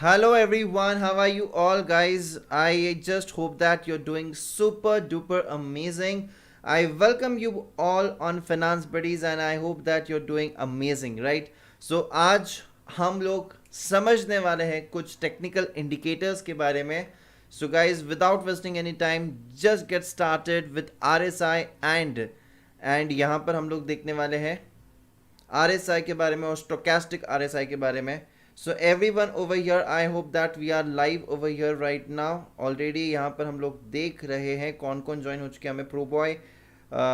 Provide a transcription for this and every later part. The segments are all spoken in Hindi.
Hello everyone, how are you all guys? I just hope that you're doing super duper amazing. I welcome you all on Finance Buddies and I hope that you're doing amazing, right? So आज हम लोग समझने वाले हैं कुछ टेक्निकल इंडिकेटर्स के बारे में. So guys, without wasting any time, just get started with RSI and यहाँ पर हम लोग देखने वाले हैं RSI के बारे में और स्टोकेस्टिक RSI के बारे में. So everyone over here, I hope that we are live over here right now. Already यहाँ पर हम लोग देख रहे हैं कौन कौन ज्वाइन हो चुके हैं हमें. Pro boy,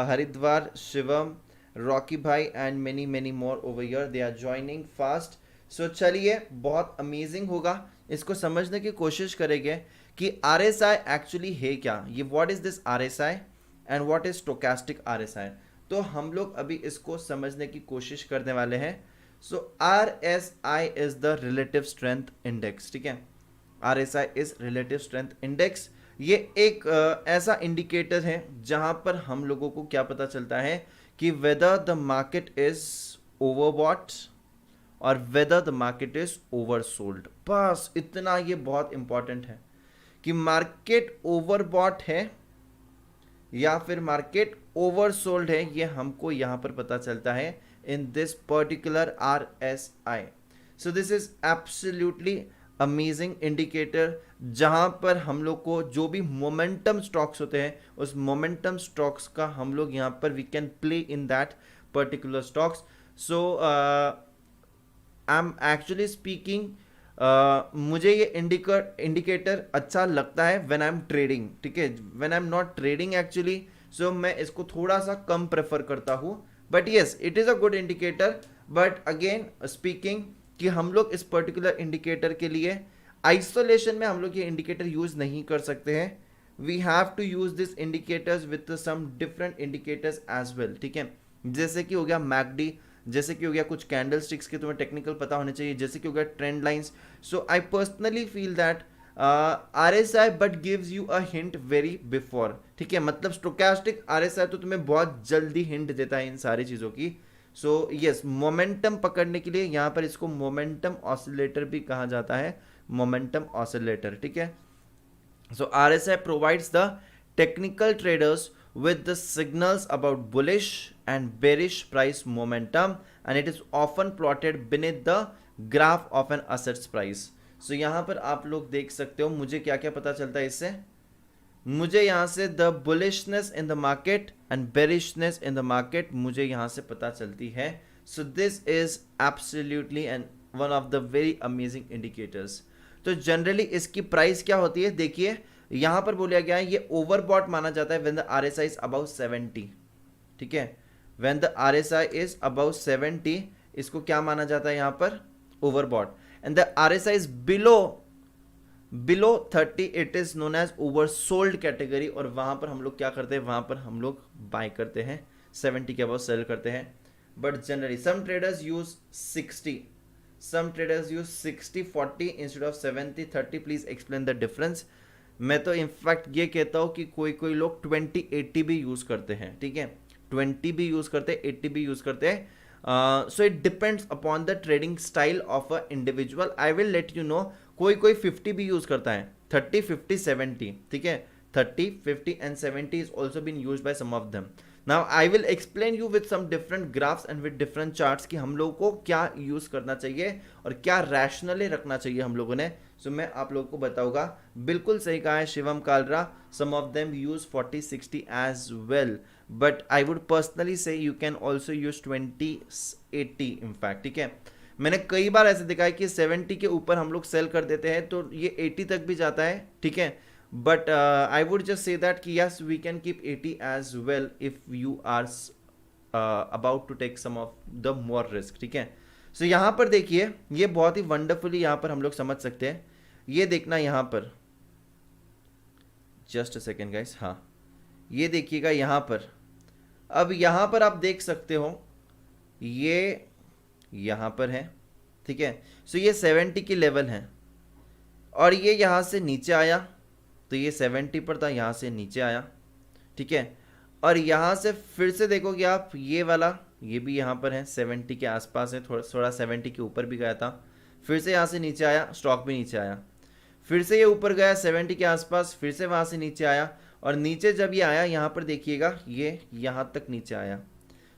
Haridwar, Shivam, Rocky भाई and many many more over here. They are joining fast. So चलिए, बहुत अमेजिंग होगा. इसको समझने की कोशिश करेंगे कि आर एस आई एक्चुअली है क्या. ये what is this are S I and what is stochastic are S आई. तो हम लोग अभी इसको समझने की कोशिश करने वाले हैं. So R S I is the relative strength index. ठीक है, R S I is relative strength index. ये एक ऐसा इंडिकेटर है जहां पर हम लोगों को क्या पता चलता है कि whether the market is overbought और whether the market is oversold. बस इतना, ये बहुत इंपॉर्टेंट है कि मार्केट ओवरबॉट है या फिर मार्केट ओवरसोल्ड है. ये हमको यहां पर पता चलता है in this particular RSI. So this is absolutely amazing indicator जहां पर हम लोग को जो भी मोमेंटम स्टॉक्स होते हैं उस मोमेंटम स्टॉक्स का हम लोग यहाँ पर we can play in that particular stocks. So I am actually speaking, मुझे ये इंडिकेटर अच्छा लगता है व्हेन आई एम ट्रेडिंग. ठीक है, when I am not trading actually, so मैं इसको थोड़ा सा कम प्रेफर करता हूँ. But yes, it is a good indicator. But again speaking कि हम लोग इस पर्टिकुलर इंडिकेटर के लिए आइसोलेशन में हम लोग ये इंडिकेटर यूज नहीं कर सकते हैं. We have to use this indicators with some different indicators as well. ठीक है, जैसे कि हो गया मैकडी, जैसे कि हो गया कुछ कैंडल स्टिक्स के तुम्हें टेक्निकल पता होने चाहिए, जैसे कि हो गया trend lines. So I personally feel that are S I but gives you a hint very before. ठीक है, मतलब स्टोकेस्टिक आर एस आई तो तुम्हें बहुत जल्दी हिंट देता है इन सारी चीज़ों की. सो यस, मोमेंटम पकड़ने के लिए यहाँ पर इसको मोमेंटम ऑसिलेटर भी कहा जाता है, मोमेंटम ऑसिलेटर. ठीक है, so R S I provides the technical traders with the signals about bullish and bearish price momentum and it is often plotted beneath the graph of an asset's price. So यहाँ पर आप लोग देख सकते हो मुझे क्या क्या पता चलता है इससे. मुझे यहाँ से the bullishness in the market and bearishness in the market मुझे यहाँ से पता चलती है. So this is absolutely and one of the very amazing indicators. तो जनरली इसकी प्राइस क्या होती है, देखिए यहां पर बोला गया है ये ओवरबॉट माना जाता है when the RSI is about 70. ठीक है, when the RSI is about 70 इसको क्या माना जाता है यहां पर, overbought. And the RSI is below 30 it is known as oversold category. और वहां पर हम लोग क्या करते हैं, वहां पर हम लोग बाय करते हैं, 70 के अबाउट सेल करते हैं. But generally some traders use 60, some traders use 60-40 instead of 70-30. Please explain the difference. मैं तो इनफैक्ट ये कहता हूँ कि कोई कोई लोग 20-80 भी यूज़ करते हैं. ठीक है, 20 भी यूज़ करते हैं, 80 भी यूज़ करते हैं. So it depends upon the trading style of a individual. I will let you know. कोई कोई 50 भी यूज़ करता है, 30, 50, 70. ठीक है, 30, 50 and 70 is also been use by some of them. Now I will explain you with some different graphs and with different charts कि हम लोगों को क्या यूज़ करना चाहिए और क्या रैशनली रखना चाहिए हम लोगों ने. सो मैं आप लोगों को बताऊंगा. बिल्कुल सही कहा है Shivam Kalra, some of them use 40-60 as well, but I would personally say you can also use 20-80 in fact. ठीक है, मैंने कई बार ऐसे देखा है कि 70 के ऊपर हम लोग सेल कर देते हैं तो ये 80 तक भी जाता है. ठीक है, but I would just say that yes, we can keep 80 as well if you are about to take some of the more risk. ठीक है, so यहाँ पर देखिए ये बहुत ही वंडरफुली यहाँ पर हम लोग समझ सकते हैं. ये देखना यहाँ पर, जस्ट अ सेकेंड गाइस. हाँ, ये देखिएगा यहाँ पर. अब यहाँ पर आप देख सकते हो ये यहाँ पर है. ठीक है, सो ये 70 की लेवल है और ये यहाँ से नीचे आया तो ये 70 पर था, यहाँ से नीचे आया. ठीक है, और यहाँ से फिर से देखोगे आप ये वाला, ये भी यहाँ पर है 70 के आसपास है, थोड़ा थोड़ा 70 के ऊपर भी गया था, फिर से यहाँ से नीचे आया, स्टॉक भी नीचे आया, फिर से ये ऊपर गया 70 के आसपास, फिर से वहाँ से नीचे आया, और नीचे जब ये आया यहाँ पर देखिएगा ये यहाँ तक नीचे आया।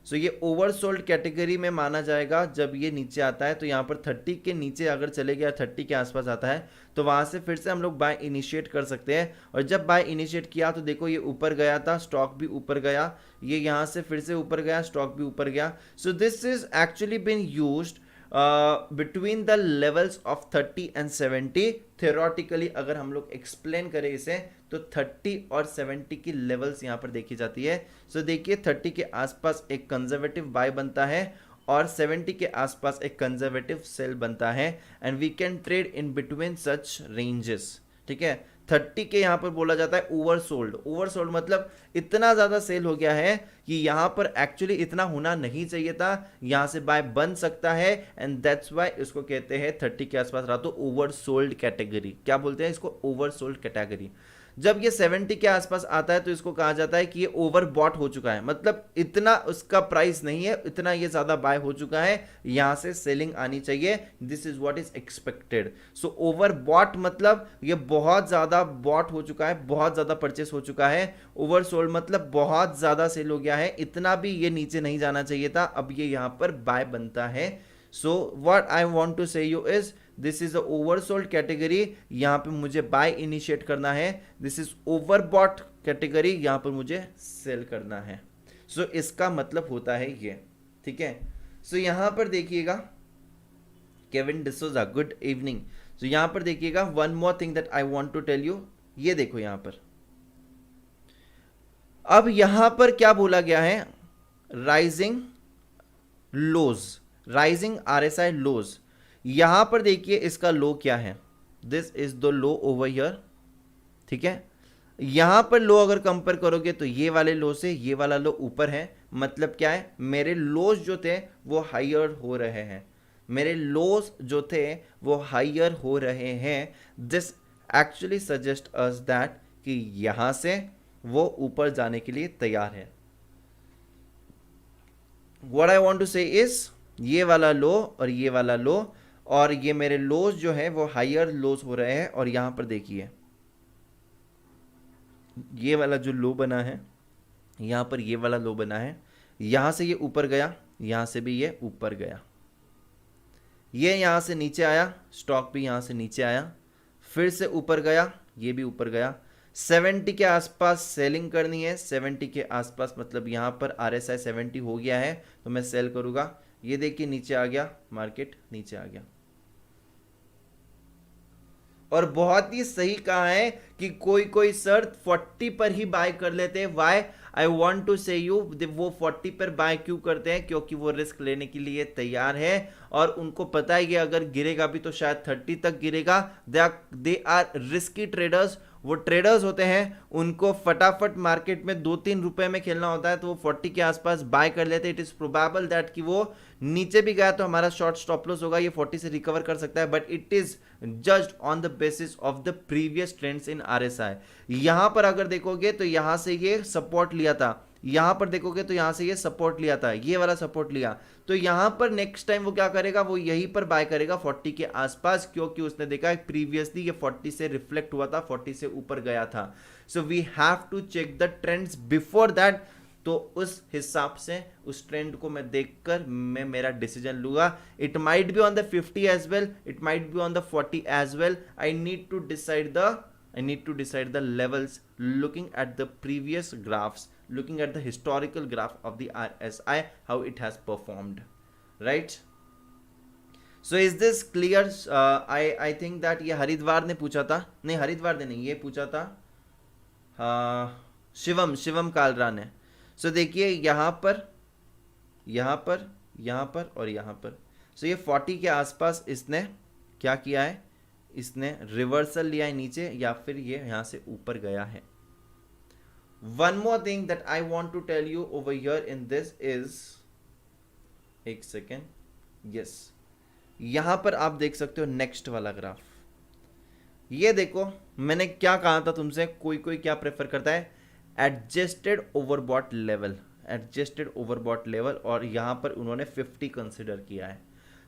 सो ये ओवरसोल्ड कैटेगरी में माना जाएगा जब ये नीचे आता है। तो यहाँ पर 30 के नीचे अगर चले गया, 30 के आसपास आता है, तो वहाँ से फिर से हम लोग बाय इनिशिएट कर सकते हैं। और जब बाय इनिशिएट किया तो देखो ये ऊपर गया था, स्टॉक भी ऊपर गया, ये यहाँ से फिर से ऊपर गया, स्टॉक भी ऊपर गया। So this is actually been used between the levels of 30 and 70। Theoretically अगर हम लोग एक्सप्लेन करें इसे तो 30 और 70 की लेवल्स यहाँ पर देखी जाती है। सो देखिए 30 के आसपास एक कंजर्वेटिव बाय बनता है और 70 के आसपास एक कंजर्वेटिव सेल बनता है, and we can trade in between such ranges. ठीक है, 30 के यहाँ पर बोला जाता है ओवरसोल्ड। ओवरसोल्ड मतलब इतना ज़्यादा सेल हो गया है कि यहाँ पर एक्चुअली इतना होना नहीं चाहिए था, यहाँ से बाय बन सकता है, एंड दैट्स वाई इसको कहते हैं 30 के आसपास रहा तो ओवरसोल्ड कैटेगरी। क्या बोलते हैं इसको? Oversold category. जब ये 70 के आसपास आता है तो इसको कहा जाता है कि ये ओवरबॉट हो चुका है, मतलब इतना उसका प्राइस नहीं है, इतना ये ज्यादा बाय हो चुका है, यहां से सेलिंग आनी चाहिए। This is what is expected. So overbought मतलब ये बहुत ज्यादा बॉट हो चुका है, बहुत ज्यादा परचेस हो चुका है। ओवरसोल्ड मतलब बहुत ज्यादा सेल हो गया है, इतना भी ये नीचे नहीं जाना चाहिए था, अब ये यहां पर बाय बनता है। So what I want to say you is this is a oversold category, यहां पे मुझे बाय इनिशिएट करना है। दिस इज ओवरबॉट कैटेगरी, यहां पर मुझे सेल करना है। सो इसका मतलब होता है ये। ठीक है, सो यहां पर देखिएगा Kevin D'Souza, good evening. So यहां पर देखिएगा one more thing that I want to tell you. ये देखो यहां पर, अब यहां पर क्या बोला गया है? राइजिंग लोज, राइजिंग आरएसआई लोज। यहां पर देखिए इसका लो क्या है, this is the low over here. ठीक है, यहां पर लो अगर कंपेयर करोगे तो ये वाले लो से ये वाला लो ऊपर है, मतलब क्या है? मेरे लोज जो थे वो हायर हो रहे हैं, मेरे लोज जो थे वो हायर हो रहे हैं। This actually suggest us that कि यहां से वो ऊपर जाने के लिए तैयार है। व्हाट आई वांट टू से इज ये वाला लो और ये वाला लो, और ये मेरे लोज जो है वो हायर लोज हो रहे हैं। और यहां पर देखिए ये वाला जो लो बना है, यहां पर ये वाला लो बना है, यहां से ये ऊपर गया, यहां से भी ये ऊपर गया, ये यहां से नीचे आया, स्टॉक भी यहां से नीचे आया, फिर से ऊपर गया, ये भी ऊपर गया। 70 के आसपास सेलिंग करनी है, 70 के आसपास मतलब यहां पर आरएसआई 70 हो गया है तो मैं सेल करूंगा। ये देखिए नीचे आ गया, मार्केट नीचे आ गया। और बहुत ही सही कहा है कि कोई कोई सर 40 पर ही बाय कर लेते हैं। Y? I want to say you, वो 40 पर बाय क्यों करते हैं? क्योंकि वो रिस्क लेने के लिए तैयार है और उनको पता है कि अगर गिरेगा भी तो शायद 30 तक गिरेगा। They are risky traders. वो ट्रेडर्स होते हैं, उनको फटाफट मार्केट में 2-3 रुपए में खेलना होता है, तो वो 40 के आसपास बाय कर लेते हैं। इट इज प्रोबेबल दैट कि वो नीचे भी गया तो हमारा शॉर्ट स्टॉप लॉस होगा, ये 40 से रिकवर कर सकता है, but it is judged on the basis of the previous trends in RSI. यहां पर अगर देखोगे तो यहां से ये सपोर्ट लिया था, यहां पर देखोगे तो यहां से ये सपोर्ट लिया था, ये वाला सपोर्ट लिया, तो यहां पर नेक्स्ट टाइम वो क्या करेगा? वो यहीं पर बाय करेगा 40 के आसपास, क्योंकि उसने देखा प्रीवियसली ये 40 से रिफ्लेक्ट हुआ था, 40 से ऊपर गया था। So we have to check the trends before that. तो उस हिसाब से उस ट्रेंड को मैं देखकर मैं मेरा डिसीजन लूंगा। It might be on the 50 as well, it might be on the 40 as well. I need to decide the levels looking at the previous graphs, looking at the historical graph of the RSI, how it has performed, right? So is this clear? I think that ये हरिद्वार ने पूछा था, नहीं हरिद्वार ने नहीं, ये पूछा था शिवम कालरा ने। सो देखिए यहाँ पर और यहाँ पर, सो ये 40 के आसपास इसने क्या किया है? इसने रिवर्सल लिया है नीचे, या फिर ये यहां से ऊपर गया है। One more thing that I want to tell you over here in this is, एक सेकेंड, यस, यहां पर आप देख सकते हो नेक्स्ट वाला ग्राफ। ये देखो मैंने क्या कहा था तुमसे, कोई कोई क्या प्रेफर करता है? Adjusted overbought level, adjusted overbought level, और यहां पर उन्होंने 50 कंसिडर किया है।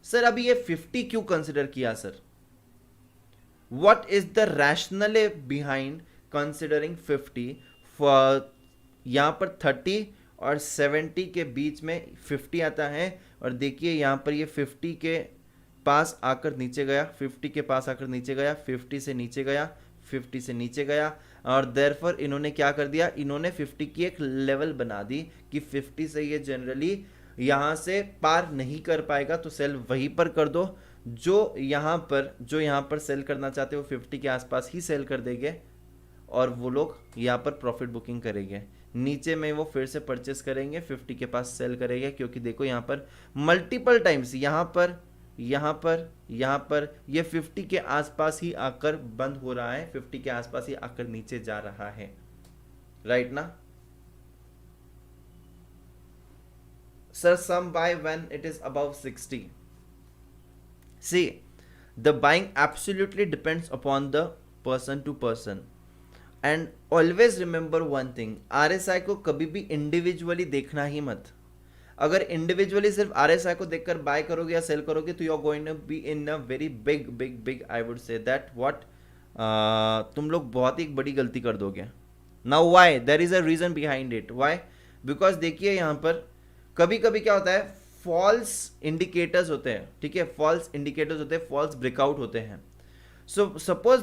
सर अभी ये 50 क्यों कंसिडर किया sir? what is the rationale behind considering 50 for यहाँ पर 30 और 70 के बीच में 50 आता है, और देखिए यहाँ पर ये 50 के पास आकर नीचे गया, 50 के पास आकर नीचे गया, 50 से नीचे गया, 50 से नीचे गया, और देयरफॉर इन्होंने क्या कर दिया, इन्होंने 50 की एक लेवल बना दी कि 50 से ये जनरली यहाँ से पार नहीं कर पाएगा, तो सेल वहीं पर कर दो। जो यहाँ पर सेल करना चाहते हो 50 के आसपास ही सेल कर देंगे, और वो लोग यहाँ पर प्रॉफिट बुकिंग करेंगे। नीचे में वो फिर से परचेस करेंगे, 50 के पास सेल करेंगे, क्योंकि देखो यहाँ पर मल्टीपल टाइम्स यहाँ पर ये 50 के आसपास ही आकर बंद हो रहा है, 50 के आसपास ही आकर नीचे जा रहा है, राइट ना sir? Some buy when it is above 60। See, the buying absolutely depends upon the person to person, and always remember one thing, RSI को कभी भी इंडिविजुअली देखना ही मत। अगर इंडिविजुअली सिर्फ RSI को देखकर बाय करोगे या सेल करोगे तो you are going to be in a very big I would say that what, तुम लोग बहुत ही बड़ी गलती कर दोगे। Now why, there is a reason behind it. Why? Because देखिए यहाँ पर कभी कभी क्या होता है, फॉल्स इंडिकेटर्स होते हैं, ठीक है, फॉल्स इंडिकेटर्स होते हैं, फॉल्स ब्रेकआउट होते हैं। So suppose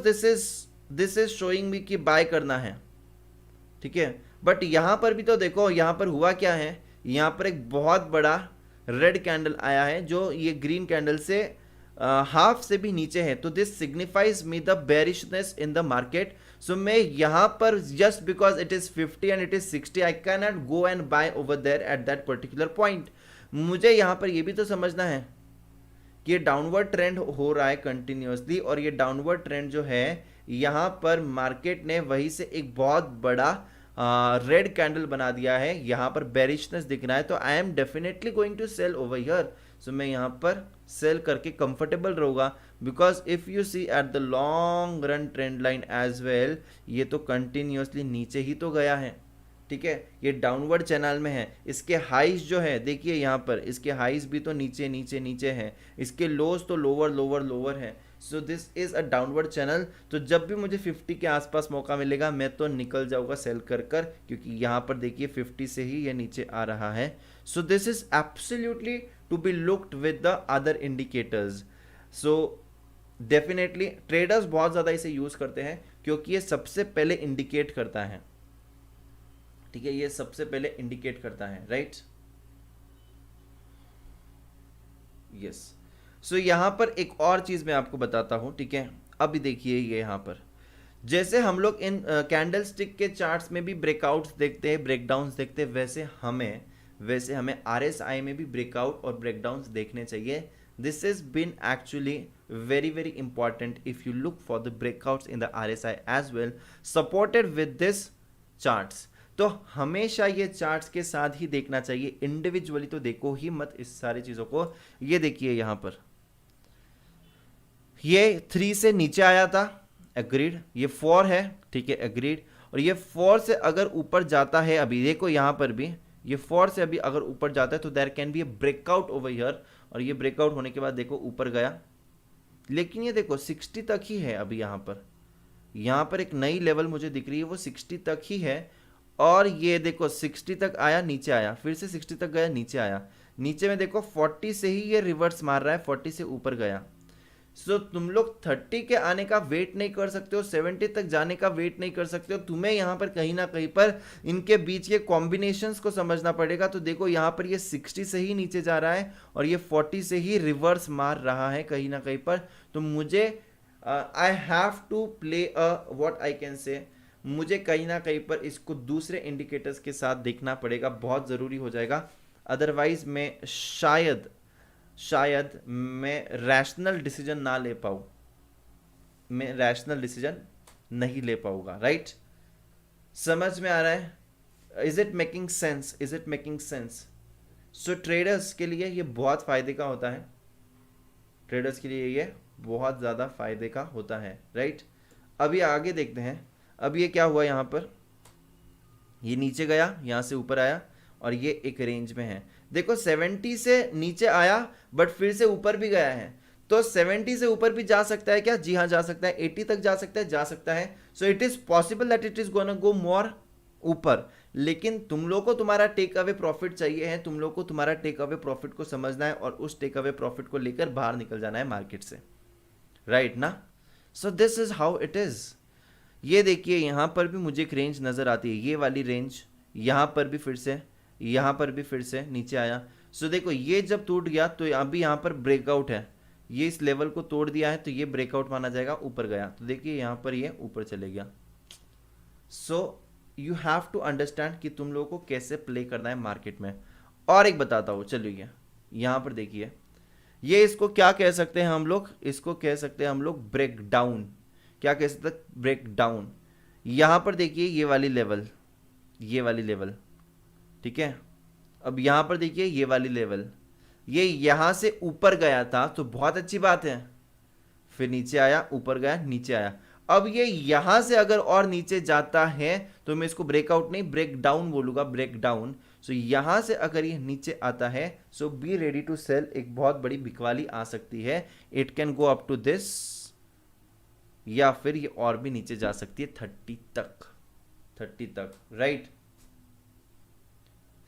this is showing me कि बाय करना है, ठीक है, बट यहां पर भी तो देखो यहां पर हुआ क्या है, यहां पर एक बहुत बड़ा रेड कैंडल आया है जो ये ग्रीन कैंडल से हाफ से भी नीचे है, तो this signifies me the bearishness in the market. So मैं यहां पर just because it is 50 and it is 60 I can not go and buy over there at that particular point. मुझे यहां पर यह भी तो समझना है कि ये डाउनवर्ड ट्रेंड हो रहा है कंटिन्यूअसली, और ये डाउनवर्ड ट्रेंड जो है यहां पर मार्केट ने वहीं से एक बहुत बड़ा रेड कैंडल बना दिया है, यहां पर बेरिशनेस दिख रहा है, तो I am definitely going to sell over here. So मैं यहां पर सेल करके कंफर्टेबल रहूंगा, because if you see at the long run trend line as well, ये तो कंटिन्यूअसली नीचे ही तो गया है, ठीक है, ये डाउनवर्ड चैनल में है। इसके हाइज जो है देखिए यहाँ पर, इसके हाइज भी तो नीचे नीचे नीचे हैं, इसके लोज तो लोअर लोअर लोअर है। So this is a downward channel. तो जब भी मुझे 50 के आसपास मौका मिलेगा मैं तो निकल जाऊंगा सेल कर कर, क्योंकि यहाँ पर देखिए 50 से ही ये नीचे आ रहा है। So this is absolutely to be looked with the other indicators. So definitely traders बहुत ज़्यादा इसे यूज़ करते हैं, क्योंकि ये सबसे पहले इंडिकेट करता है, ठीक है, ये सबसे पहले इंडिकेट करता है, राइट? यस। सो यहां पर एक और चीज मैं आपको बताता हूं, ठीक है। अभी देखिए ये यहां पर जैसे हम लोग इन कैंडल स्टिक के चार्ट्स में भी ब्रेकआउट्स देखते हैं, ब्रेकडाउन्स देखते हैं, वैसे हमें RSI में भी ब्रेकआउट और ब्रेकडाउन्स देखने चाहिए। This is been actually very very important if you look for the breakouts in the RSI as well supported with this charts। तो हमेशा ये चार्ट्स के साथ ही देखना चाहिए, इंडिविजुअली तो देखो ही मत इस सारी चीजों को। ये देखिए यहां पर ये 3 से नीचे आया था, एग्रीड, ये 4 है, ठीक है, एग्रीड, और ये 4 से अगर ऊपर जाता है, अभी देखो यहां पर भी ये 4 से अभी अगर ऊपर जाता है तो there can be a breakout over here, और ये ब्रेकआउट होने के बाद देखो ऊपर गया, लेकिन ये देखो 60 तक ही है। अभी यहां पर एक नई लेवल मुझे दिख रही है, वो 60 तक ही है, और ये देखो 60 तक आया, नीचे आया, फिर से 60 तक गया, नीचे आया, नीचे में देखो 40 से ही ये रिवर्स मार रहा है, 40 से ऊपर गया। सो तुम लोग 30 के आने का वेट नहीं कर सकते हो, 70 तक जाने का वेट नहीं कर सकते हो, तुम्हें यहाँ पर कहीं ना कहीं पर इनके बीच के कॉम्बिनेशंस को समझना पड़ेगा। तो देखो यहाँ पर ये 60 से ही नीचे जा रहा है और ये 40 से ही रिवर्स मार रहा है कहीं ना कहीं पर। तो मुझे I have to play what I can say, मुझे कहीं ना कहीं पर इसको दूसरे इंडिकेटर्स के साथ देखना पड़ेगा, बहुत ज़रूरी हो जाएगा, अदरवाइज मैं शायद मैं रैशनल डिसीजन ना ले पाऊँ, मैं रैशनल डिसीजन नहीं ले पाऊंगा, राइट? समझ में आ रहा है? Is it making sense? Is it making sense? So traders के लिए ये बहुत फायदे का होता है, ट्रेडर्स के लिए ये बहुत ज़्यादा फायदे का होता है, राइट? अभी आगे देखते हैं। अब ये क्या हुआ, यहाँ पर ये नीचे गया, यहाँ से ऊपर आया, और ये एक रेंज में है। देखो 70 से नीचे आया बट फिर से ऊपर भी गया है, तो 70 से ऊपर भी जा सकता है क्या? जी हाँ जा सकता है। 80 तक जा सकता है। So it is possible that it is gonna go more ऊपर। लेकिन तुम लोग को तुम्हारा टेक अवे प्रॉफिट चाहिए है, तुम लोग को तुम्हारा टेक अवे प्रॉफिट को समझना है और उस टेक अवे प्रॉफिट को लेकर बाहर निकल जाना है मार्केट से, राइट ना? सो this is how it is. ये देखिए यहाँ पर भी मुझे एक रेंज नज़र आती है, ये वाली रेंज, यहाँ पर भी फिर से, यहाँ पर भी फिर से नीचे आया। सो देखो ये जब टूट गया तो अभी यहाँ पर ब्रेकआउट है, ये इस लेवल को तोड़ दिया है तो ये ब्रेकआउट माना जाएगा, ऊपर गया तो देखिए यहाँ पर ये ऊपर चले गया। So you have to understand कि तुम लोगों को कैसे प्ले करना है मार्केट में। और एक बताता हूँ, चलिए यहाँ पर देखिए, ये इसको क्या कह सकते हैं हम लोग? इसको कह सकते हैं हम लोग ब्रेक डाउन। क्या कह सकते हैं? Breakdown. यहाँ पर देखिए ये वाली लेवल, ये वाली लेवल, ठीक है। अब यहाँ पर देखिए ये वाली लेवल, ये यहाँ से ऊपर गया था तो बहुत अच्छी बात है, फिर नीचे आया, ऊपर गया, नीचे आया। अब ये यहां से अगर और नीचे जाता है तो मैं इसको ब्रेकआउट नहीं ब्रेक डाउन बोलूंगा, ब्रेक डाउन। सो यहां से अगर ये नीचे आता है so be ready to sell, एक बहुत बड़ी बिकवाली आ सकती है। It can go up to this, या फिर ये और भी नीचे जा सकती है 30 तक, 30 तक, right.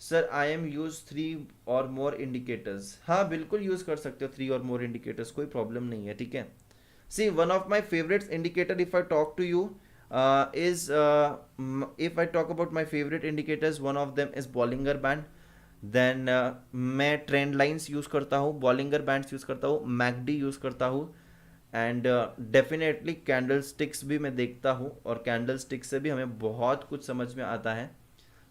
Sir I am use 3 और मोर इंडिकेटर्स। हाँ बिल्कुल यूज कर सकते हो 3 और मोर इंडिकेटर्स, कोई प्रॉब्लम नहीं है, ठीक है। See, one of my favorite indicator, if I talk to you, is if I talk about my favorite indicators, one of them is Bollinger Band. Then मैं ट्रेंड लाइंस यूज़ करता हूँ, बॉलिंगर बैंड्स यूज़ करता हूँ, मैकडी यूज़ करता हूँ, एंड डेफिनेटली कैंडल स्टिक्स भी मैं देखता हूँ, और कैंडल स्टिक्स से भी हमें बहुत कुछ समझ में आता है।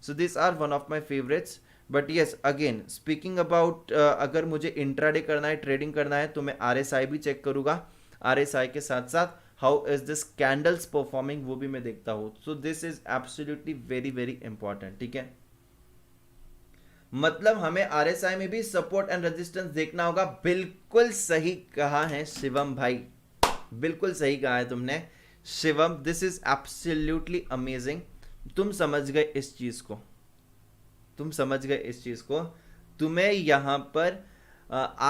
So this are one of my favourites. But yes again speaking about, अगर मुझे इंट्राडे करना है, ट्रेडिंग करना है, तो मैं RSI भी चेक करूँगा। RSI के साथ साथ how is this candles performing वो भी मैं देखता हूँ। सो this is absolutely very very important, ठीक है। मतलब हमें RSI में भी सपोर्ट एंड रेजिस्टेंस देखना होगा। बिल्कुल सही कहा है शिवम भाई, बिल्कुल सही कहा है तुमने Shivam, this is absolutely amazing. तुम समझ गए इस चीज को, तुम समझ गए इस चीज को। तुम्हें यहां पर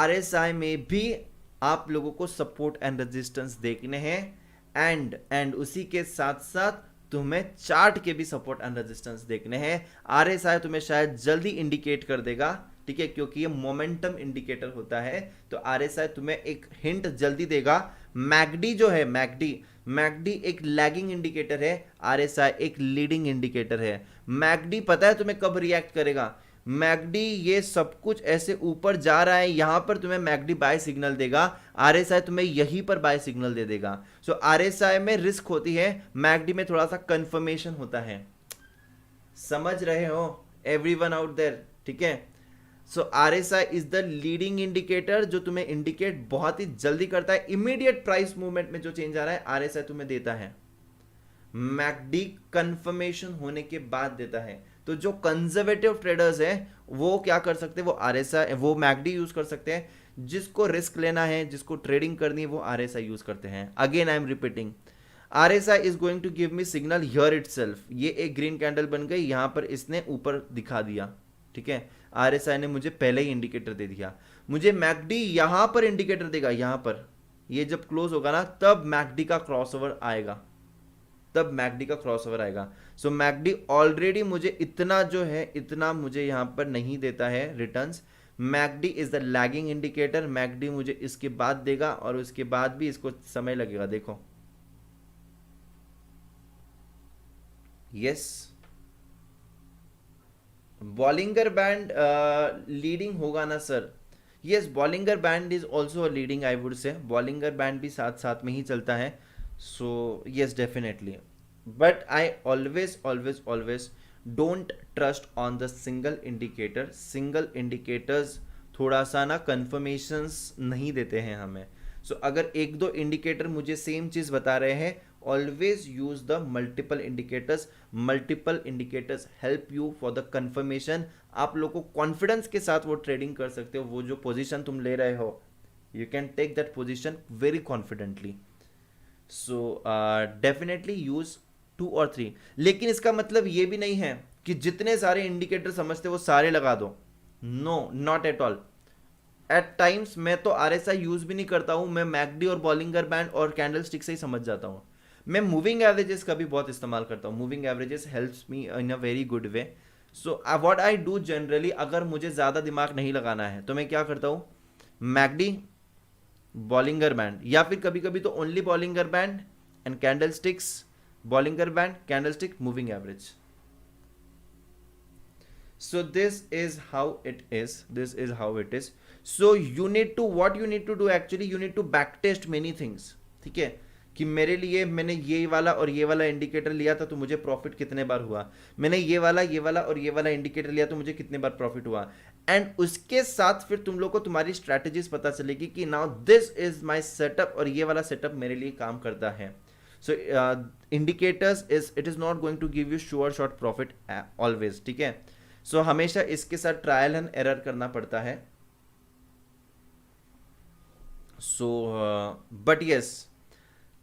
RSI में भी आप लोगों को सपोर्ट एंड रेजिस्टेंस देखने हैं, एंड उसी के साथ साथ तुम्हें चार्ट के भी सपोर्ट एंड रेजिस्टेंस देखने हैं। RSI तुम्हें शायद जल्दी इंडिकेट कर देगा, ठीक है, क्योंकि ये मोमेंटम इंडिकेटर होता है, तो RSI तुम्हें एक हिंट जल्दी देगा। मैकडी जो है, मैकडी एक लैगिंग इंडिकेटर है, RSI एक लीडिंग इंडिकेटर है। मैकडी पता है तुम्हें कब रिएक्ट करेगा? मैकडी ये सब कुछ ऐसे ऊपर जा रहा है, यहां पर तुम्हें मैकडी बाय सिग्नल देगा, RSI तुम्हें यहीं पर बाय सिग्नल दे देगा। सो RSI में रिस्क होती है, मैकडी में थोड़ा सा कंफर्मेशन होता है। समझ रहे हो एवरीवन आउट देयर, ठीक है। सो RSI is the leading indicator जो तुम्हें इंडिकेट बहुत ही जल्दी करता है। इमीडिएट प्राइस मूवमेंट में जो चेंज आ रहा है RSI तुम्हें देता है, मैकडी कंफर्मेशन होने के बाद देता है। तो जो कंजर्वेटिव ट्रेडर्स हैं वो क्या कर सकते हैं? वो RSI, वो मैकडी यूज कर सकते हैं। जिसको रिस्क लेना है, जिसको ट्रेडिंग करनी है, वो RSI यूज करते हैं। Again I am repeating, RSI is going to give me signal here itself. ये एक ग्रीन कैंडल बन गई, यहां पर इसने ऊपर दिखा दिया, ठीक है। RSI ने मुझे पहले ही इंडिकेटर दे दिया, मुझे मैकडी यहां पर इंडिकेटर देगा, यहां पर ये जब क्लोज होगा ना तब मैकडी का क्रॉसओवर आएगा, तब मैकडी का क्रॉसओवर आएगा। सो मैकडी ऑलरेडी मुझे इतना जो है, इतना मुझे यहां पर नहीं देता है returns. McD is the lagging indicator, McD मुझे इसके बाद देगा और उसके बाद भी इसको समय लगेगा। देखो यस, बॉलिंगर बैंड लीडिंग होगा ना sir? Yes, Bollinger band is also leading, I would से बॉलिंगर बैंड भी साथ साथ में ही चलता है। So yes, definitely, but I always don't trust on the single indicator. Single indicators थोड़ा सा ना confirmations नहीं देते हैं हमें। So अगर एक दो इंडिकेटर मुझे सेम चीज बता रहे हैं, always use the multiple indicators. Multiple indicators help you for the confirmation. आप लोग को कॉन्फिडेंस के साथ वो ट्रेडिंग कर सकते हो। वो जो पोजीशन तुम ले रहे हो, you can take that position very confidently. So definitely use 2 और 3। लेकिन इसका मतलब ये भी नहीं है कि जितने सारे इंडिकेटर समझते वो सारे लगा दो, no not at all. At times मैं तो आरएसआई यूज भी नहीं करता हूं, मैं मैकडी और बॉलिंगर बैंड और कैंडल स्टिक से ही समझ जाता हूं। मैं मूविंग एवरेजेस का भी बहुत इस्तेमाल करता हूँ, moving averages helps me in a very good way. So what I do generally, अगर मुझे ज़्यादा दिमाग नहीं लगाना है तो मैं क्या करता हूँ, मैकडी, बॉलिंगर बैंड, या फिर कभी कभी तो only Bollinger band and candle sticks, Bollinger band candle stick moving average. So this is how it is, this is how it is. So you need to, what you need to do actually, you need to back test many things, ठीक है, कि मेरे लिए मैंने ये वाला और ये वाला इंडिकेटर लिया था तो मुझे प्रॉफिट कितने बार हुआ, मैंने ये वाला और ये वाला इंडिकेटर लिया तो मुझे कितने बार प्रॉफिट हुआ। एंड उसके साथ फिर तुम लोग को तुम्हारी स्ट्रैटेजीज पता चलेगी कि now this is my setup और ये वाला सेटअप मेरे लिए काम करता है। So indicators is, it is not going to give you sure short profit always, ठीक है। सो हमेशा इसके साथ ट्रायल एंड एरर करना पड़ता है। So but yes,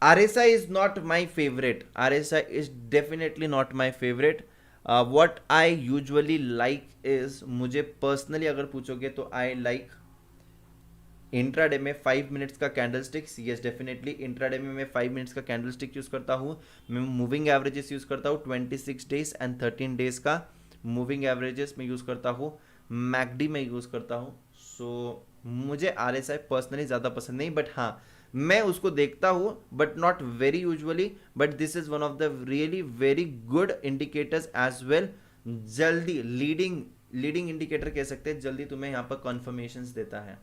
RSI is not my favorite. RSI is definitely not my favorite. What I usually like is, मुझे पर्सनली अगर पूछोगे तो आई लाइक इंट्राडे में 5 मिनट्स का candle sticks. Yes definitely intraday में मैं 5 मिनट्स का कैंडल स्टिक यूज़ करता हूँ। मैं मूविंग एवरेजेस यूज़ करता हूँ 26 डेज एंड 13 डेज का मूविंग एवरेजेस में यूज़ करता हूँ, मैकडी में यूज़ करता हूँ। सो मुझे RSI पर्सनली ज़्यादा पसंद नहीं, बट हाँ मैं उसको देखता हूँ, but not very usually, but this is one of the really very good indicators as well. जल्दी लीडिंग इंडिकेटर कह सकते हैं, जल्दी तुम्हें यहाँ पर कॉन्फर्मेशंस देता है।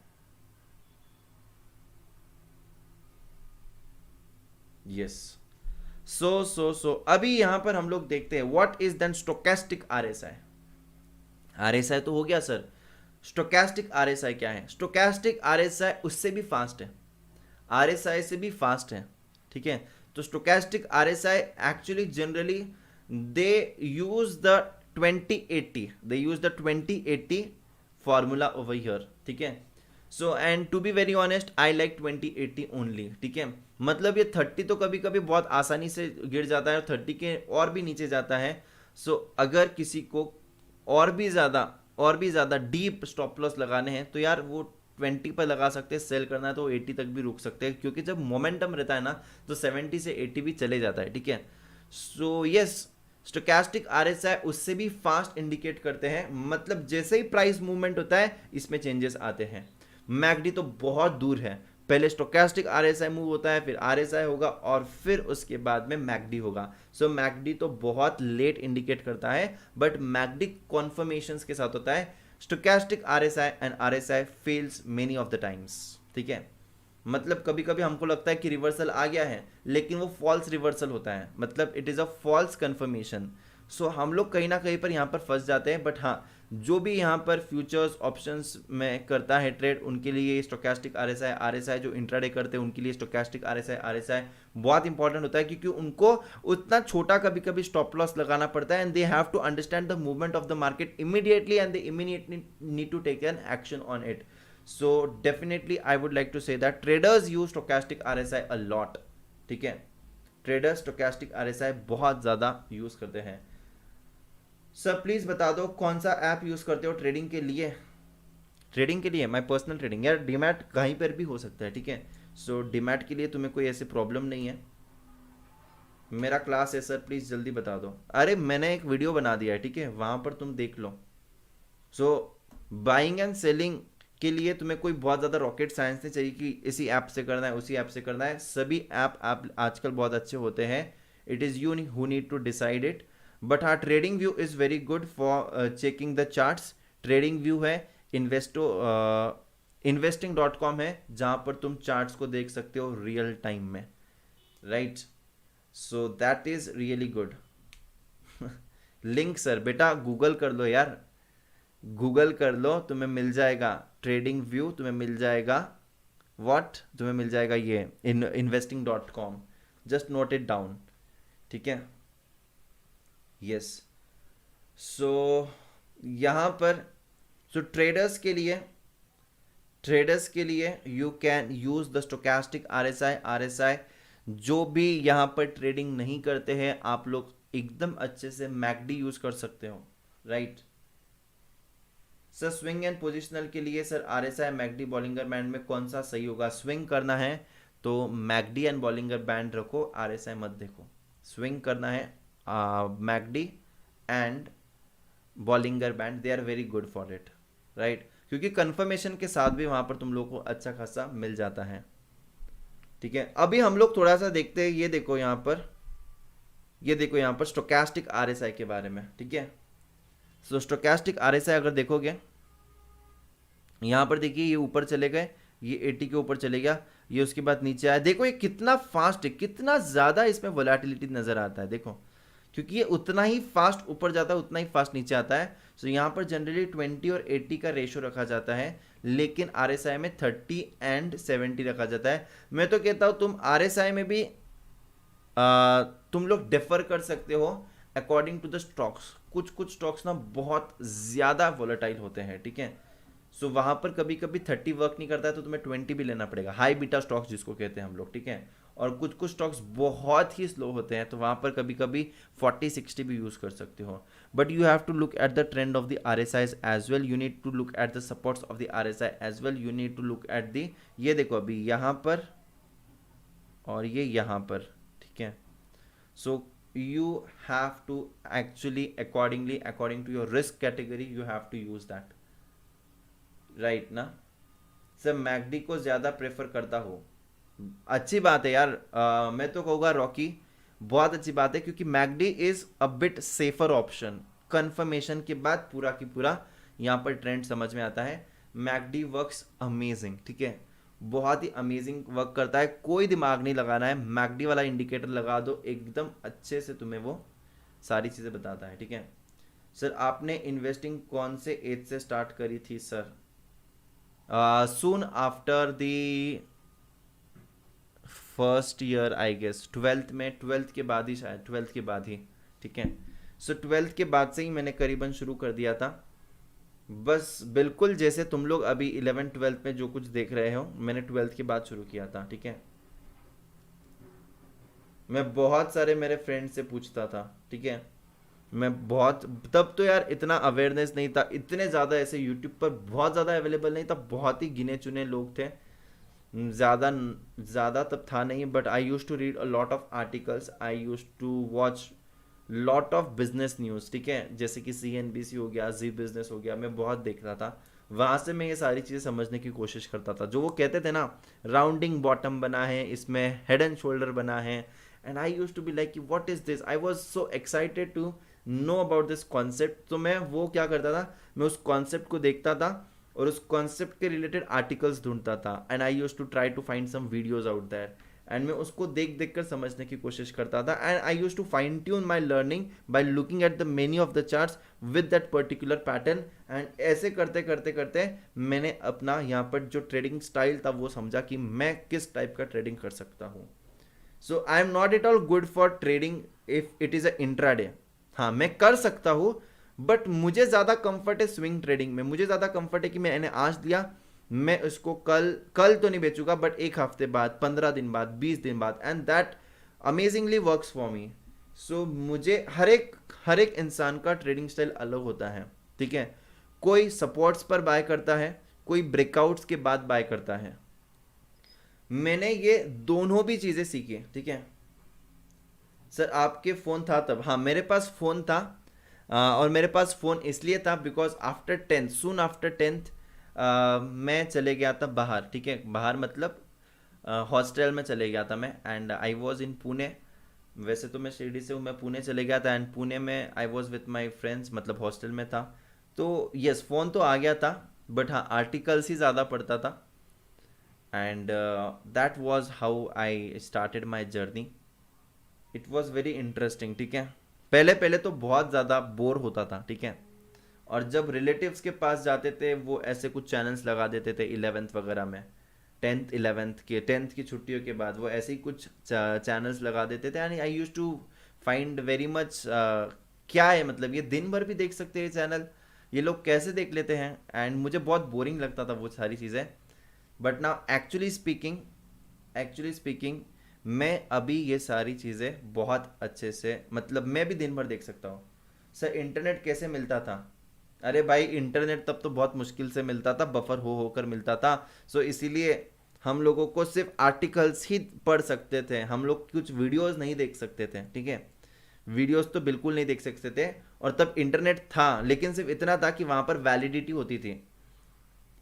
यस, सो अभी यहां पर हम लोग देखते हैं what is then stochastic RSI। RSI तो हो गया सर, स्टोकेस्टिक RSI क्या है? स्टोकेस्टिक RSI उससे भी फास्ट है, RSI से भी फास्ट है, ठीक है। तो stochastic RSI actually generally they use the 2080, they use the 2080 formula over here, ठीक है। So and to be very honest I like 2080 only, ठीक है। मतलब ये 30 तो कभी कभी बहुत आसानी से गिर जाता है और 30 के और भी नीचे जाता है। सो अगर किसी को और भी ज़्यादा डीप स्टॉप लॉस लगाने हैं तो यार वो 20 पर लगा सकते हैं, सेल करना है तो 80 तक भी रुक सकते हैं, क्योंकि जब मोमेंटम रहता है ना तो 70 से 80 भी चले जाता है, ठीक है। सो यस, स्टोकेस्टिक RSI उससे भी फास्ट इंडिकेट करते हैं, मतलब जैसे ही प्राइस मूवमेंट होता है इसमें चेंजेस आते हैं। मैकडी तो बहुत दूर है, पहले स्टोकेस्टिक RSI मूव होता है, फिर RSI होगा और फिर उसके बाद में मैकडी होगा। सो मैकडी तो बहुत लेट इंडिकेट करता है, बट मैकडी कॉन्फर्मेशंस के साथ होता है। Stochastic RSI and RSI fails many of the times, ठीक है। मतलब कभी कभी हमको लगता है कि रिवर्सल आ गया है, लेकिन वो फॉल्स रिवर्सल होता है, मतलब it is a false confirmation. So हम लोग कहीं ना कहीं पर यहाँ पर फंस जाते हैं। बट हाँ, जो भी यहाँ पर फ्यूचर्स ऑप्शंस में करता है ट्रेड, उनके लिए स्टोकेस्टिक RSI जो इंट्राडे करते हैं उनके लिए स्टोकेस्टिक RSI बहुत इंपॉर्टेंट होता है, क्योंकि उनको उतना छोटा कभी कभी स्टॉप लॉस लगाना पड़ता है and they have to understand the movement of the market immediately and they immediately need to take an action on it. So definitely I would like to say that traders use stochastic RSI a lot, ठीक है। ट्रेडर्स स्टोकेस्टिक RSI बहुत ज़्यादा यूज़ करते हैं। सर प्लीज़ बता दो कौन सा ऐप यूज़ करते हो ट्रेडिंग के लिए? ट्रेडिंग के लिए माय पर्सनल ट्रेडिंग, यार डीमैट कहीं पर भी हो सकता है, ठीक है। सो डीमैट के लिए तुम्हें कोई ऐसी प्रॉब्लम नहीं है। मेरा क्लास है सर, प्लीज़ जल्दी बता दो। अरे मैंने एक वीडियो बना दिया है, ठीक है, वहाँ पर तुम देख लो। सो बाइंग एंड सेलिंग के लिए तुम्हें कोई बहुत ज़्यादा रॉकेट साइंस नहीं चाहिए कि इसी ऐप से करना है उसी ऐप से करना है। सभी ऐप आजकल बहुत अच्छे होते हैं, it is you who need to decide it. But हाँ, trading view is very good for checking the charts. Trading view है, investing.com है, जहाँ पर तुम चार्ट्स को देख सकते हो रियल टाइम में, right. So that is really good. Link sir बेटा गूगल कर लो यार, गूगल कर लो, तुम्हें मिल जाएगा ट्रेडिंग व्यू, तुम्हें मिल जाएगा तुम्हें मिल जाएगा ये investing.com, just note it down, ठीक है। यस, सो यहाँ पर ट्रेडर्स के लिए you can use the stochastic RSI। जो भी यहाँ पर ट्रेडिंग नहीं करते हैं, आप लोग एकदम अच्छे से मैकडी यूज कर सकते हो, right. Sir swing and positional के लिए sir RSI MACD Bollinger band में कौन सा सही होगा? स्विंग करना है तो मैकडी एंड बॉलिंगर बैंड रखो, आरएसआई मत देखो। स्विंग करना है MACD and Bollinger band, they are very good for it, right, क्योंकि कंफर्मेशन के साथ भी वहां पर तुम लोग को अच्छा खासा मिल जाता है। ठीक है, अभी हम लोग थोड़ा सा देखते हैं, ये देखो यहाँ पर, ये देखो यहाँ पर स्टोकास्टिक आरएसआई के बारे में। ठीक है, सो स्टोकास्टिक आरएसआई अगर देखोगे यहाँ पर, देखिए ये ऊपर चले गए, ये 80 के ऊपर चले गया, ये उसके बाद नीचे आया। देखो ये कितना फास्ट है, कितना ज़्यादा इसमें वोलेटिलिटी नज़र आता है, देखो, क्योंकि ये उतना ही फास्ट ऊपर जाता है उतना ही फास्ट नीचे आता है। सो यहाँ पर जनरली 20 और 80 का रेशो रखा जाता है, लेकिन आरएसआई में 30 एंड 70 रखा जाता है। मैं तो कहता हूँ तुम आरएसआई में भी तुम लोग डिफर कर सकते हो अकॉर्डिंग टू द स्टॉक्स। कुछ कुछ स्टॉक्स ना बहुत ज़्यादा वोलेटाइल होते हैं, ठीक है, सो वहाँ पर कभी कभी 30 वर्क नहीं करता है तो तुम्हें 20 भी लेना पड़ेगा, हाई बीटा स्टॉक्स जिसको कहते हैं हम लोग, ठीक है। और कुछ कुछ स्टॉक्स बहुत ही स्लो होते हैं तो वहाँ पर कभी कभी 40-60 भी यूज़ कर सकते हो। But you have to look at the trend of the R S I's as well, you need to look at the supports of the R S I as well, you need to look at the, ये देखो अभी यहाँ पर और ये यहाँ पर, ठीक है। सो you have to actually according to your risk category you have to use that, right ना। सर मैकडी को ज़्यादा प्रेफर करता हो, अच्छी बात है यार, मैं तो कहूँगा रॉकी बहुत अच्छी बात है, क्योंकि McD is a bit safer option. Confirmation के बाद पूरा की पूरा यहाँ पर ट्रेंड समझ में आता है। मैकडी वर्क्स अमेजिंग, ठीक है, बहुत ही अमेजिंग वर्क करता है, कोई दिमाग नहीं लगाना है, मैकडी वाला इंडिकेटर लगा दो, एकदम अच्छे से तुम्हें वो सारी चीज़ें बताता है, ठीक है। सर आपने इन्वेस्टिंग कौन से एज से स्टार्ट करी थी? Sir soon after the first year I guess, 12th में, 12th के बाद ही शायद, 12th के बाद ही, ठीक है। सो 12th के बाद से ही मैंने करीबन शुरू कर दिया था, बस बिल्कुल जैसे तुम लोग अभी 11th-12th में जो कुछ देख रहे हो, मैंने 12th के बाद शुरू किया था, ठीक है। मैं बहुत सारे मेरे फ्रेंड से पूछता था, ठीक है, मैं बहुत, तब तो यार इतना अवेयरनेस नहीं था, इतने ज़्यादा ऐसे यूट्यूब पर बहुत ज़्यादा अवेलेबल नहीं था, बहुत ही गिने चुने लोग थे, ज़्यादा ज़्यादा तब था नहीं। But I use to read a lot of articles, I use to watch lot of business news, ठीक है, जैसे कि CNBC हो गया, जी बिजनेस हो गया, मैं बहुत देखता था, वहाँ से मैं ये सारी चीज़ें समझने की कोशिश करता था। जो वो कहते थे ना, राउंडिंग बॉटम बना है, इसमें हेड एंड शोल्डर बना है, and I use to be like कि what is this, I was so excited to know about this concept. तो मैं वो क्या करता था, मैं उस कॉन्सेप्ट को देखता था और उस कॉन्सेप्ट के रिलेटेड आर्टिकल्स ढूंढता था, and I use to try to find some videos out there, and मैं उसको देख देख कर समझने की कोशिश करता था, and I use to fine tune my learning by looking at the many of the charts with that particular pattern, and ऐसे करते करते करते मैंने अपना यहाँ पर जो ट्रेडिंग स्टाइल था वो समझा कि मैं किस टाइप का ट्रेडिंग कर सकता हूँ। So I am not at all good for trading if it is a intraday, हाँ मैं कर सकता हूँ, बट मुझे ज़्यादा कंफर्ट है स्विंग ट्रेडिंग में, मुझे ज़्यादा कंफर्ट है कि मैंने आज दिया, मैं उसको कल कल तो नहीं बेचूंगा, बट एक हफ्ते बाद, 15 दिन बाद, 20 दिन बाद, and that amazingly works for me. So मुझे हर एक इंसान का ट्रेडिंग स्टाइल अलग होता है, ठीक है, कोई सपोर्ट्स पर बाय करता है, कोई ब्रेकआउट्स के बाद बाय करता है, मैंने ये दोनों भी चीज़ें सीखी, ठीक है। सर आपके फ़ोन था तब? हाँ मेरे पास फ़ोन था, और मेरे पास फ़ोन इसलिए था because after 10th, soon after 10th मैं चले गया था बाहर, ठीक है, बाहर मतलब हॉस्टल में चले गया था मैं, and I was in Pune, वैसे तो मैं शिरडी से हूँ, मैं पुणे चले गया था, एंड पुणे में I was with my friends, मतलब हॉस्टल में था, तो यस फ़ोन तो आ गया था, बट हाँ आर्टिकल्स ही ज़्यादा पढ़ता था, and that was how I started my journey. It was very interesting, ठीक है, पहले पहले तो बहुत ज़्यादा बोर होता था, ठीक है, और जब रिलेटिव्स के पास जाते थे वो ऐसे कुछ चैनल्स लगा देते थे 11th वगैरह में, 10th की छुट्टियों के बाद वो ऐसे ही कुछ चैनल्स लगा देते थे, and I use to find very much क्या है, मतलब ये दिन भर भी देख सकते हैं चैनल, ये लोग कैसे देख लेते हैं, एंड मुझे बहुत बोरिंग लगता था वो सारी चीज़ें। बट नाउ एक्चुअली स्पीकिंग मैं अभी ये सारी चीज़ें बहुत अच्छे से, मतलब मैं भी दिन भर देख सकता हूँ। सर इंटरनेट कैसे मिलता था? अरे भाई इंटरनेट तब तो बहुत मुश्किल से मिलता था, बफर हो होकर मिलता था। सो इसीलिए हम लोगों को सिर्फ आर्टिकल्स ही पढ़ सकते थे, हम लोग कुछ वीडियोस नहीं देख सकते थे, ठीक है। वीडियोस तो बिल्कुल नहीं देख सकते थे। और तब इंटरनेट था लेकिन सिर्फ इतना था कि वहाँ पर वैलिडिटी होती थी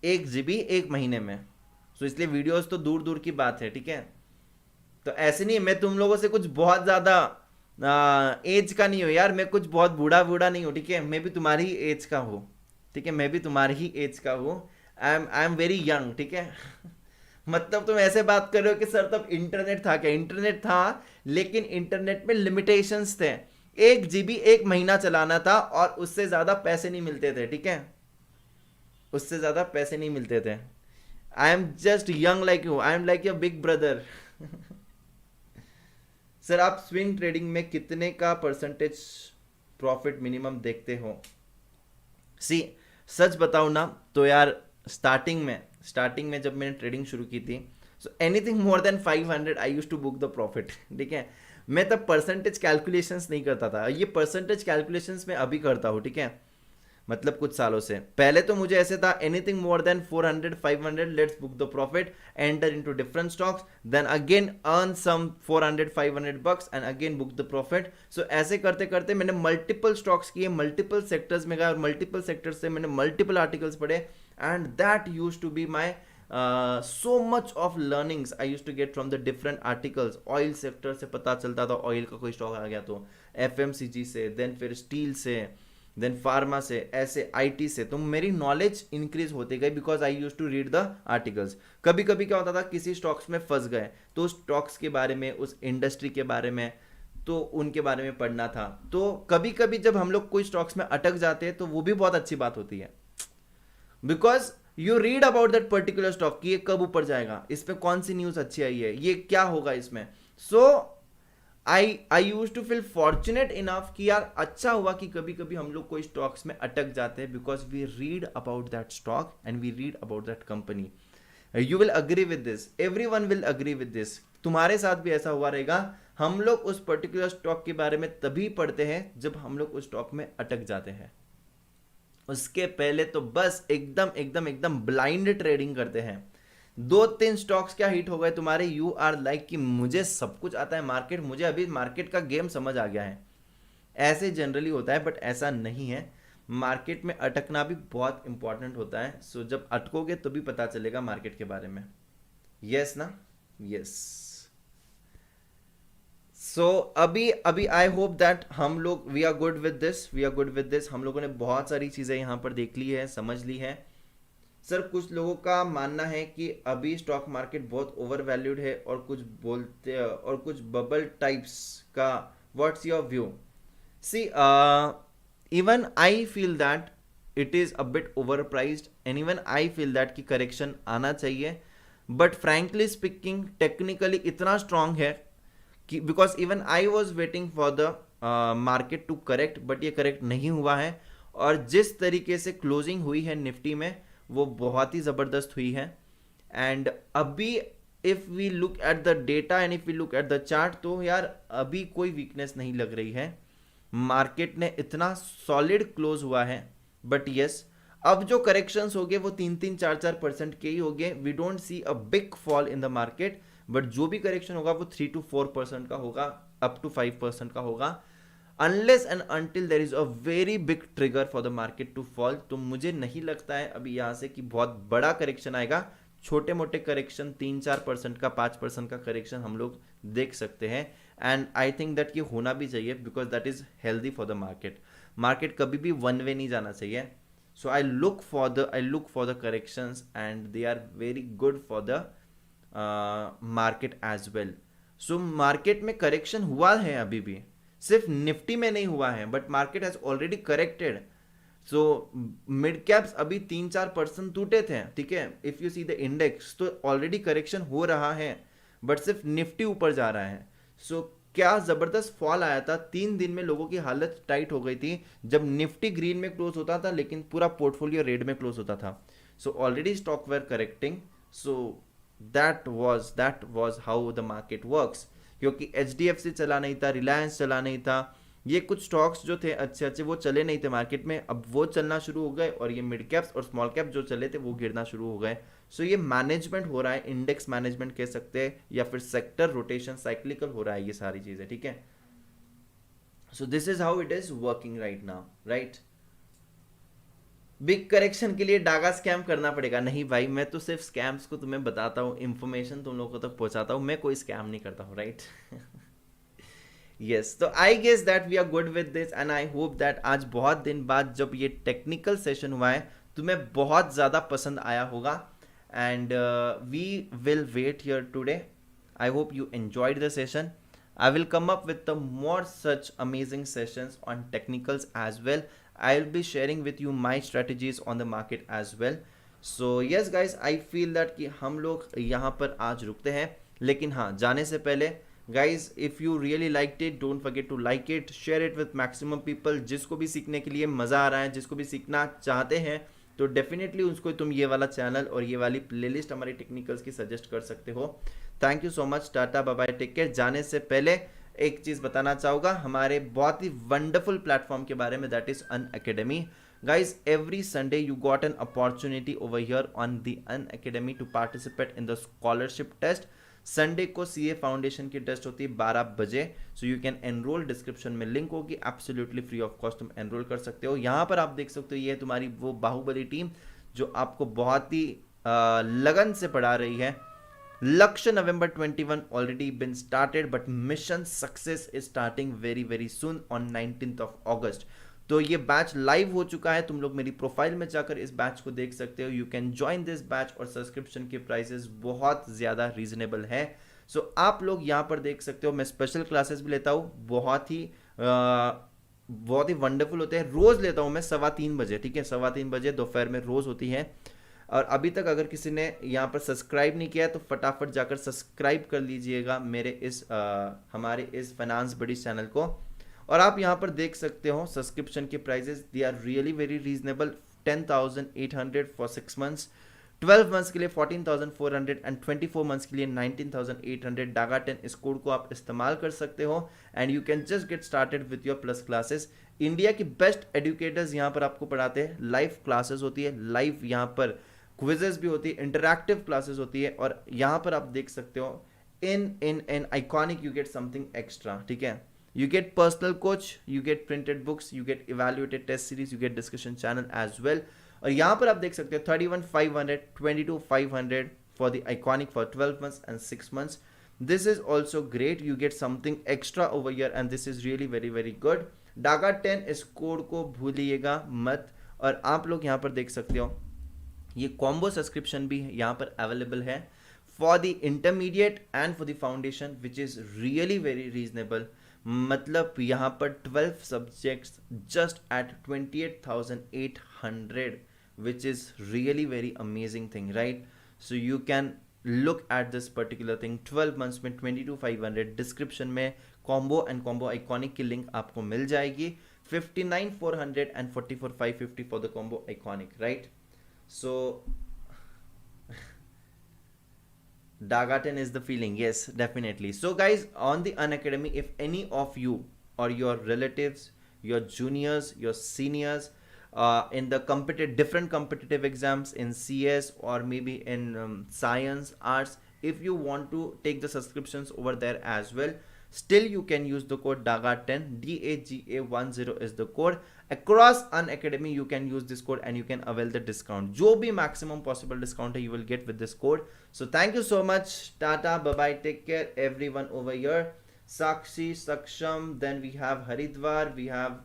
1 GB 1 महीने में। सो इसलिए वीडियोस तो दूर दूर की बात है, ठीक है। तो ऐसे नहीं, मैं तुम लोगों से कुछ बहुत ज्यादा एज का नहीं हूँ यार, मैं कुछ बहुत बूढ़ा बूढ़ा नहीं हूँ, ठीक है। मैं भी तुम्हारी ही एज का हूँ, ठीक है, मैं भी तुम्हारी ही एज का हूँ। आई एम वेरी यंग, ठीक है। मतलब तुम ऐसे बात कर रहे हो कि सर तब इंटरनेट था क्या? इंटरनेट था, लेकिन इंटरनेट में लिमिटेशंस थे। 1 GB 1 महीना चलाना था और उससे ज्यादा पैसे नहीं मिलते थे, ठीक है। उससे ज्यादा पैसे नहीं मिलते थे। I am just young like you, I am like your big brother. Sir आप स्विंग ट्रेडिंग में कितने का परसेंटेज प्रॉफिट मिनिमम देखते हो? सी, सच बताऊं ना तो यार, स्टार्टिंग में जब मैंने ट्रेडिंग शुरू की थी, so anything more than 500 I use to book the profit, ठीक है। मैं तब परसेंटेज कैलकुलेशंस नहीं करता था, ये परसेंटेज कैलकुलेशंस मैं अभी करता हूँ, ठीक है। मतलब कुछ सालों से पहले तो मुझे ऐसे था, anything more than 400 500 let's book the profit, enter into different stocks, then again earn some 400 500 bucks and again book the profit. So ऐसे करते करते मैंने मल्टीपल स्टॉक्स किए, मल्टीपल सेक्टर्स में गया और मल्टीपल सेक्टर्स से मैंने मल्टीपल आर्टिकल्स पढ़े, and that use to be my so much of learnings I used to get from the different articles। Oil sector से पता चलता था, ऑयल का कोई स्टॉक आ गया तो FMCG से, देन फिर स्टील से, देन फार्मा से, ऐसे IT से। तो मेरी नॉलेज इंक्रीज होती गई because I use to read the articles. कभी कभी क्या होता था, किसी स्टॉक्स में फंस गए तो उस स्टॉक्स के बारे में, उस इंडस्ट्री के बारे में, तो उनके बारे में पढ़ना था। तो कभी कभी जब हम लोग कोई स्टॉक्स में अटक जाते हैं तो वो भी बहुत अच्छी बात होती है, because you read about that particular stock कि ये कब ऊपर जाएगा, इस पे कौन सी न्यूज अच्छी आई है, ये क्या होगा इसमें। So I use to feel fortunate enough कि यार अच्छा हुआ कि कभी कभी हम लोग कोई स्टॉक्स में अटक जाते हैं, because we read about that stock and we read about that company. You will agree with this, every one will agree with this, तुम्हारे साथ भी ऐसा हुआ रहेगा। हम लोग उस पर्टिकुलर स्टॉक के बारे में तभी पढ़ते हैं जब हम लोग उस स्टॉक में अटक जाते हैं। उसके पहले तो बस एकदम एकदम एकदम ब्लाइंड ट्रेडिंग करते हैं। 2-3 स्टॉक्स क्या हिट हो गए तुम्हारे, यू आर लाइक कि मुझे सब कुछ आता है मार्केट, मुझे अभी मार्केट का गेम समझ आ गया है। ऐसे जनरली होता है, बट ऐसा नहीं है। मार्केट में अटकना भी बहुत इंपॉर्टेंट होता है। सो जब अटकोगे तो भी पता चलेगा मार्केट के बारे में। यस ना? यस। सो अभी अभी आई होप दैट हम लोग we are good with this, we are good with this. हम लोगों ने बहुत सारी चीज़ें यहाँ पर देख ली है, समझ ली है। सर कुछ लोगों का मानना है कि अभी स्टॉक मार्केट बहुत ओवर वैल्यूड है, और कुछ बोलते और कुछ बबल टाइप्स का, what's your view? See, even I feel that it is a bit overpriced, and even I feel that कि करेक्शन आना चाहिए। बट फ्रैंकली स्पीकिंग टेक्निकली इतना स्ट्रांग है कि because even I was waiting for the market to correct, but ये करेक्ट नहीं हुआ है। और जिस तरीके से क्लोजिंग हुई है निफ्टी में वो बहुत ही ज़बरदस्त हुई है। एंड अभी if we look at the data and if we look at the chart, तो यार अभी कोई वीकनेस नहीं लग रही है। मार्केट ने इतना सॉलिड क्लोज हुआ है। बट यस, अब जो करेक्शंस हो गए वो 3-3 4-4% के ही हो गए। We don't see a big fall in the market, but जो भी करेक्शन होगा वो 3-4% का होगा, अप टू 5% का होगा, unless and until there is a very big trigger for the market to fall. तो मुझे नहीं लगता है अभी यहाँ से कि बहुत बड़ा करेक्शन आएगा। छोटे मोटे करेक्शन 3-4% का, 5% का करेक्शन हम लोग देख सकते हैं। एंड आई थिंक दैट ये होना भी चाहिए, because that is healthy for the market. Market कभी भी वन वे नहीं जाना चाहिए। So I look for the corrections and they are very good for the market as well. So market में करेक्शन हुआ है, अभी भी सिर्फ निफ्टी में नहीं हुआ है, but market has already corrected. So mid caps अभी 3-4% टूटे थे, ठीक है। If you see the index तो ऑलरेडी करेक्शन हो रहा है, बट सिर्फ निफ्टी ऊपर जा रहा है। सो क्या जबरदस्त फॉल आया था, 3 दिन में लोगों की हालत टाइट हो गई थी, जब निफ्टी ग्रीन में क्लोज होता था लेकिन पूरा पोर्टफोलियो रेड में क्लोज होता था। So already stock were correcting. So that was how the market works, क्योंकि HDFC चला नहीं था, रिलायंस चला नहीं था, ये कुछ स्टॉक्स जो थे अच्छे अच्छे वो चले नहीं थे मार्केट में, अब वो चलना शुरू हो गए और ये मिड कैप्स और स्मॉल कैप जो चले थे वो गिरना शुरू हो गए। सो ये मैनेजमेंट हो रहा है, इंडेक्स मैनेजमेंट कह सकते हैं या फिर सेक्टर रोटेशन साइक्लिकल हो रहा है, ये सारी चीजें, ठीक है। So this is how it is working right now, right. Big correction के लिए डागा स्कैम करना पड़ेगा? नहीं भाई, मैं तो सिर्फ स्कैम्स को तुम्हें बताता हूँ, इंफॉर्मेशन तुम लोगों को तक पहुंचाता हूँ, मैं कोई स्कैम नहीं करता हूँ, राइट। यस, तो I guess that we are good with this and I hope that आज बहुत दिन बाद जब ये टेक्निकल सेशन हुआ है तुम्हें बहुत ज़्यादा पसंद आया होगा and we will wait here today. I hope you enjoyed the session. I will come up with the more such amazing sessions on technicals as well. I'll be sharing with you my strategies on the market as well. So yes guys, I feel that कि हम लोग यहाँ पर आज रुकते हैं, लेकिन हाँ जाने से पहले guys, if you really liked it, don't forget to like it, share it with maximum people. जिसको भी सीखने के लिए मज़ा आ रहा है, जिसको भी सीखना चाहते हैं, तो डेफिनेटली उसको तुम ये वाला चैनल और ये वाली प्लेलिस्ट हमारी टेक्निकल्स की सजेस्ट कर सकते हो। Thank you so much, tata bye bye, take care. जाने से पहले एक चीज़ बताना चाहूँगा हमारे बहुत ही वंडरफुल प्लेटफॉर्म के बारे में, that is Unacademy. Guys, every Sunday you got an opportunity over here on the Unacademy to participate in the scholarship test. Sunday को CA फाउंडेशन की टेस्ट होती है 12 बजे, सो यू कैन एनरोल, डिस्क्रिप्शन में लिंक होगी, एब्सोल्युटली फ्री ऑफ कॉस्ट तुम एनरोल कर सकते हो। यहाँ पर आप देख सकते हो ये है तुम्हारी वो बाहुबली टीम जो आपको बहुत ही लगन से पढ़ा रही है। लक्ष्य नवंबर 21 already been started but mission success is starting very very soon on 19th of August। तो ये बैच लाइव हो चुका है, तुम लोग मेरी प्रोफाइल में जाकर इस बैच को देख सकते हो। You can join this batch और सब्सक्रिप्शन के प्राइसेस बहुत ज़्यादा रीजनेबल है। सो आप लोग यहाँ पर देख सकते हो, मैं स्पेशल क्लासेस भी लेता हूँ, बहुत ही वंडरफुल होते हैं। रोज़ लेता हूँ मैं 3:15 बजे, ठीक है, 3:15 बजे दोपहर में रोज़ होती है। और अभी तक अगर किसी ने यहाँ पर सब्सक्राइब नहीं किया है तो फटाफट जाकर सब्सक्राइब कर लीजिएगा मेरे इस हमारे इस फाइनेंस बडीज चैनल को। और आप यहाँ पर देख सकते हो सब्सक्रिप्शन के prices, they are really very reasonable. 10,800 for 6 months, 12 months के लिए 14,400 एंड 24 months के लिए 19,800। डागा 10 इस कोड को आप इस्तेमाल कर सकते हो and you can just get started with your plus classes. India की बेस्ट एडुकेटर्स यहाँ पर आपको पढ़ाते हैं, लाइव क्लासेस होती है, लाइव यहाँ पर क्विजेस भी होती है, इंटरैक्टिव क्लासेस होती है। और यहाँ पर आप देख सकते हो in iconic you get something extra, ठीक है। You get personal coach, you get printed books, you get evaluated test series, you get discussion channel as well. और यहाँ पर आप देख सकते हो 31,500, 22,500 for the iconic for 12 months and 6 months. This is also great. You get something extra over here and this is really very very good. Daga 10 इस कोड को भूलिएगा मत। और आप लोग यहाँ पर देख सकते हो ये कॉम्बो सब्सक्रिप्शन भी यहाँ पर अवेलेबल है for the intermediate and for the foundation which is really very reasonable. मतलब यहाँ पर 12 subjects just at 28,800 which is really very amazing thing, right. So you can look at this particular thing. 12 months में 22,500, डिस्क्रिप्शन में कॉम्बो एंड कॉम्बो आइकॉनिक की लिंक आपको मिल जाएगी। 59,400 and 44,550 for the combo iconic, right. So Daga 10 is the feeling, yes, definitely. So guys, on the Unacademy, if any of you or your relatives, your juniors, your seniors in the different competitive exams in CS or maybe in science, arts, if you want to take the subscriptions over there as well, still you can use the code DAGA10, DAGA10 is the code. Across Unacademy you can use this code and you can avail the discount. जो भी maximum possible discount है you will get with this code. So thank you so much, Tata, bye bye, take care everyone over here. Sakshi, Saksham, then we have Haridwar, we have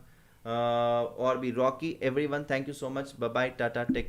or be Rocky, everyone, thank you so much, bye bye, Tata, take care.